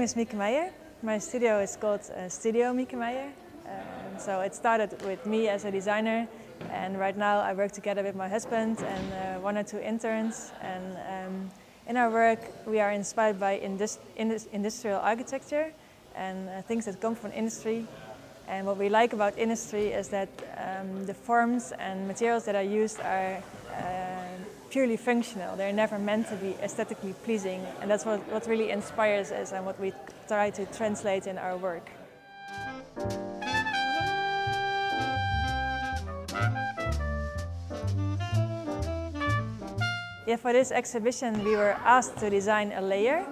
name is Mieke Meijer. My studio is called Studio Mieke Meijer. So it started with me as a designer, and right now I work together with my husband and one or two interns. And in our work we are inspired by industrial architecture and things that come from industry. And what we like about industry is that the forms and materials that are used are purely functional. They're never meant to be aesthetically pleasing, and that's what really inspires us and what we try to translate in our work. Yeah, for this exhibition we were asked to design a layer.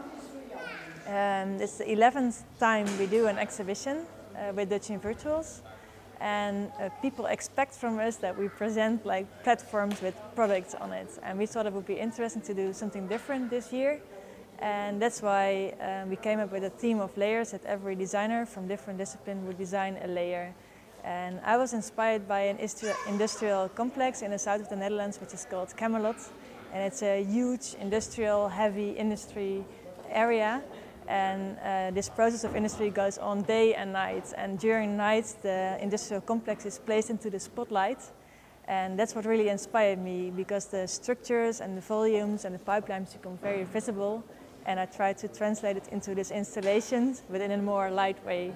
It's the 11th time we do an exhibition with Dutch Invertuals. And people expect from us that we present like platforms with products on it. And we thought it would be interesting to do something different this year. And that's why we came up with a theme of layers, that every designer from different disciplines would design a layer. And I was inspired by an industrial complex in the south of the Netherlands, which is called Camelot. And it's a huge industrial, heavy industry area. And this process of industry goes on day and night. And during night, the industrial complex is placed into the spotlight. And that's what really inspired me, because the structures and the volumes and the pipelines become very visible. And I tried to translate it into this installation, but in a more light way.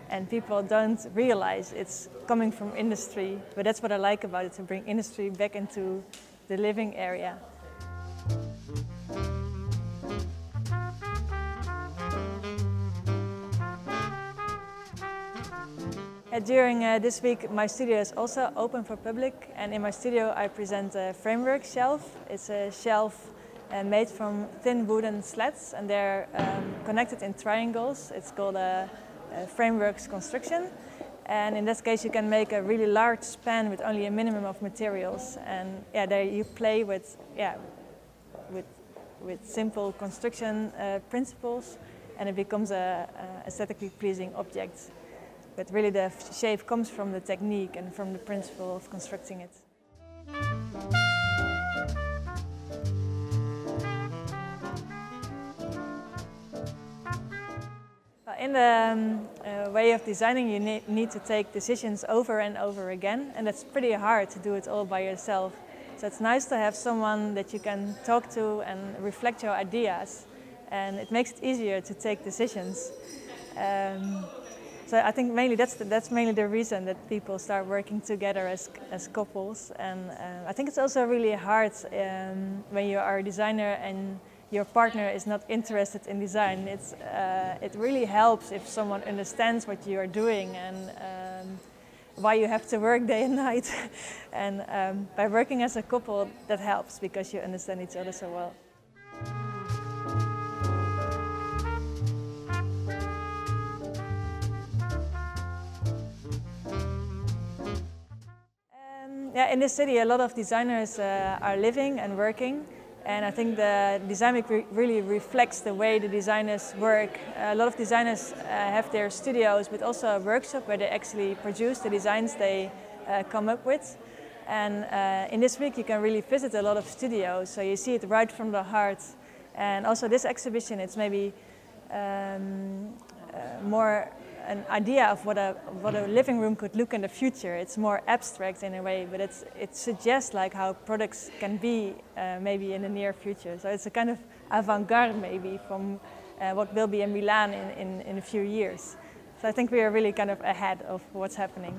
And people don't realize it's coming from industry. But that's what I like about it, to bring industry back into the living area. During this week my studio is also open for public, and in my studio I present a framework shelf. It's a shelf made from thin wooden slats, and they're connected in triangles. It's called a frameworks construction, and in this case you can make a really large span with only a minimum of materials. And yeah, there you play with simple construction principles, and it becomes a aesthetically pleasing object. But really the shape comes from the technique and from the principle of constructing it. In the way of designing, you need to take decisions over and over again, and that's pretty hard to do it all by yourself. So it's nice to have someone that you can talk to and reflect your ideas, and it makes it easier to take decisions. So I think mainly that's mainly the reason that people start working together as couples. And I think it's also really hard when you are a designer and your partner is not interested in design. It really helps if someone understands what you are doing and why you have to work day and night. And by working as a couple, that helps, because you understand each other so well. Yeah, in this city a lot of designers are living and working, and I think the design week really reflects the way the designers work. A lot of designers have their studios, but also a workshop where they actually produce the designs they come up with. And in this week you can really visit a lot of studios, so you see it right from the heart. And also this exhibition, it's maybe more an idea of what a living room could look in the future. It's more abstract in a way, but it suggests like how products can be maybe in the near future. So it's a kind of avant-garde maybe from what will be in Milan in a few years. So I think we are really kind of ahead of what's happening.